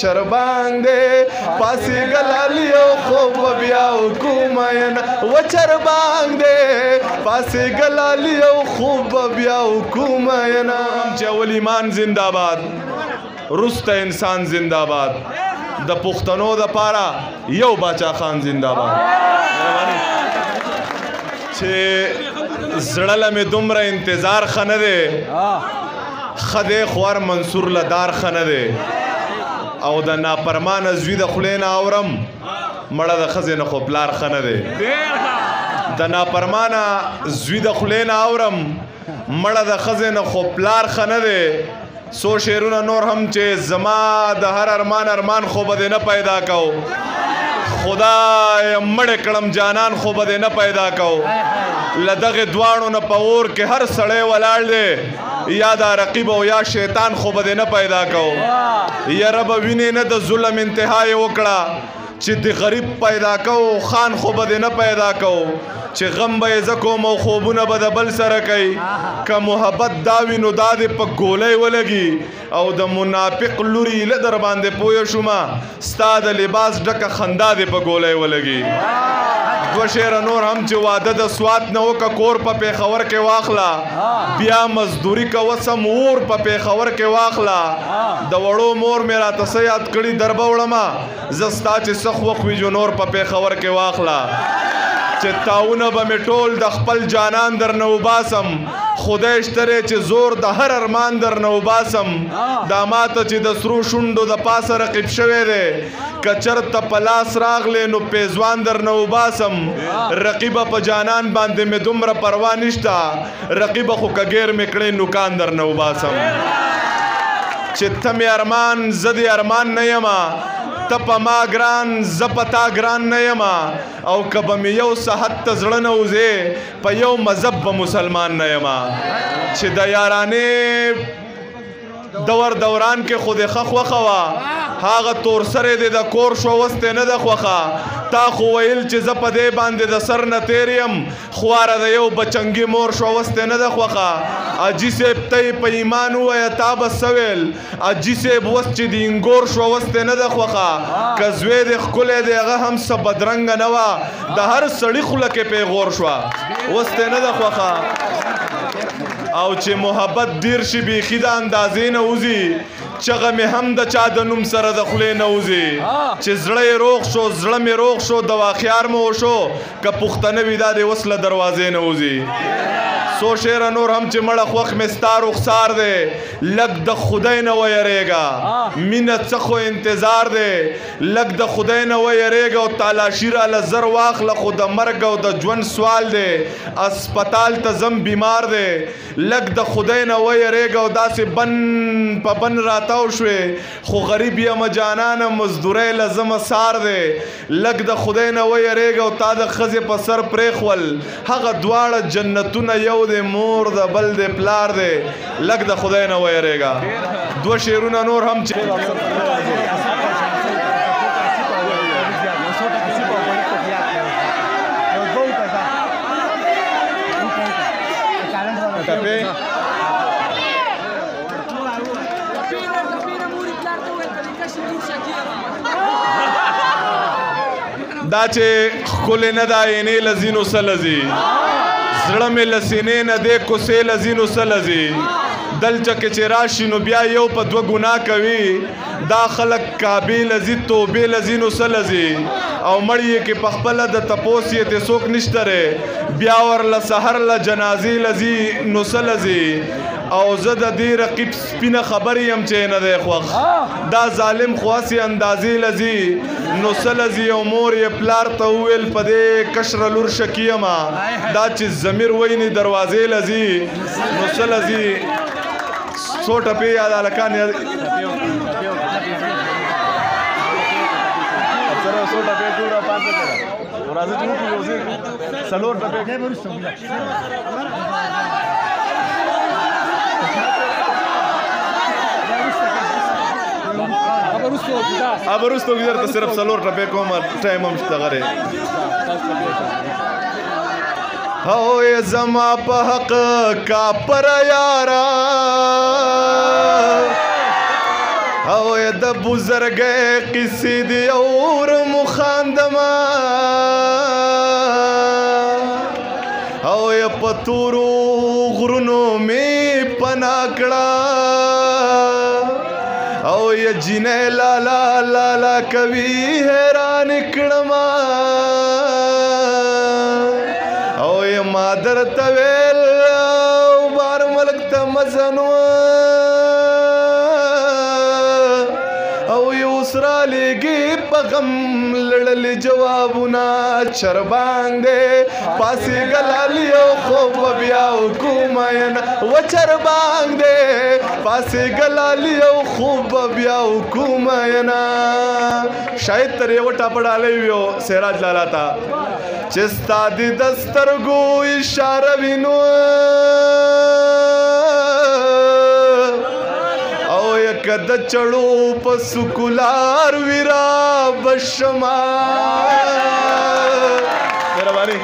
چربانگ دے پاسی گلالیو خوب بیاو کومین و چربانگ دے پاسی گلالیو خوب بیاو کومین چاول ایمان زندہ باد رست انسان زندہ باد د پښتنو د پارا یو باچا خان زندہ باد چې زړه مې دومره انتظار خنه دی خدای خوار منصور لدار خنه دی او د ناپرمانه زوی د خولې نه اورم مړه د ښځې نه خو پلار ښه نه دی د ناپرمانه زوی د خولې نه اورم مړه د ښځې نه خو پلار ښه نه دی څو شعرونه نور هم چې زما د هر ارمان خو به دې نه پیدا کو خدای مړ کړم جانان خو به دې نه پیدا کو له دغې دواړو نه په اور کې هر سړی ولاړ دی یا دا رقیب او یا شیطان خو به دې نه پیدا کو یاره به وینې نه د ظلم انتها یې وکړه چې د غریب پیدا کو خان خو به دې نه پیدا کو چې غم به یې زه کوم او خوبونه به د بل سره کوي که محبت دا وي نو دا دې په ګولۍ ولګي او د منافق لوري له در باندې پوه شومه ستا د لباس ډکه خندا دې په ګولۍ ولګي دوه شعره نور هم چې واده د سوات نه وکه کور په پېښور کې واخله بیا مزدوري کوه سم اور په پېښور کې واخله د وړو مور مې راته څه یاد کړي در به وړمه زه ستا چې څه خوښ وي جو نور په پېښور کې واخله چې تاونه به مې ټول د خپل جانان در نه وباسم خدای شته چې زور د هر ارمان در نه وباسم دا ماته چې د سرو شونډو د پاسه رقیب شوی دی که چرته په لاس راغلی نو پیزوان در نه وباسم رقیبه په جانان باندې مې دومره پروا نشته رقیبه خو که ګیر مې کړی نوکان در نه وباسم چې ته مې ارمان زه د ارمان نه یمه ته په ما ګران زه په تا ګران نه یمه او که به مې یو صحت ته زړه نه وځې په یو مذهب به مسلمان نه یمه چې د یارانې دور دوران کې خو دې ښه خوښه وه هغه تور سری دې د کور شو وستې نه ده خوښه تا خو ویل چې زه په دې باندې د سر نه تیر یم خواره د یو بچنګي مور شو وستې نه ده خوښه اجي صاحب ته یې په ایمان ووایه تا به څه ویل اجي صاحب وس چې د انګور شو وستې نه ده خوښه که زوی دې ښکلی دی هغه هم څه بدرنګه نه وه د هر سړي خوله کې پیغور شوه وستې نه ده خوښه او چې محبت ډیر شي بیخي د اندازې نه وځي چغه مې هم د چا د نوم سره د خولې نه وځي چې زړه یې روغ شو زړه مې روغ شو دوا خیار مې وشو که پښتنه وي دا د وس له دروازې نه وځي څو شعره نور هم چې مړه خوښ مې ستا رخسار دی لږ د خدای نه ویریږه مینه څه خو انتظار دی لږ د خدای نه ویریږه او تالاشي راله زر واخله خو د مرګ او د ژوند سوال دی اسپتال ته ځم بیمار دی لږ د خدای نه ویریږه او داسې بن په بن راتاو شوې خو غریب یم جانانه مزدوری له زمه سار دی لږ د خدای نه ویریږه او تا د ښځې په سر پرېښول هغه دواړه جنتونه یو دی مور د بل دی پلار دی لږ د خدای نه ویریږه دوه شعرونه نور هم دا چې ښکلې نه ده عینې له ځینو څه لځي زړه مې له سینې نه دی کوسې له ځینو څه لځي دلته کې چې راشي نو بیا یو په دوه ګناه کوي دا خلک کعبې له ځي توبې له ځینو څه لځي او مړ یې کې په خپله د تپوس یې ته څوک نشته دی بیا ورله سحر له جنازې له ځي نو څه لځي او زه د دې رقیب سپینه خبر یم چې نه دی خوښ دا ظالم خو هسې اندازې له ځي نو څه لځي او مور یې پلار ته وویل په دې کشره لور شکي یمه دا چې ضمیر ویني دروازې له ځي نو څه لځي څو ټپې یاد هلکان څو ټپې ټوله پاتې کړه راځه چې وکړو څلور ټپې अब रुस्तो गुजर तो सिर्फ सलोर टपे को टाइम हम तगरे हो ये जमा पहक का पर यारा او د بزرګې قصې دی اور مخاندما او پتورو غرونو می پناکړه او جنې لالا لالا کوي حیران کړما او مادر تویل بار ملک ته مزنو او یوسرا لګي پغم لړل جوابونه چربان دې پاسې ګلالي او خوب بیا حکومین و چربان دې پاسې ګلالي او خوب بیا حکومین شاید تر یو ټاپړاله ویو سراج لالا تا چې ستا د دسترګو اشاره وینو کد چړو په سکولار ویرا بشما مهرباني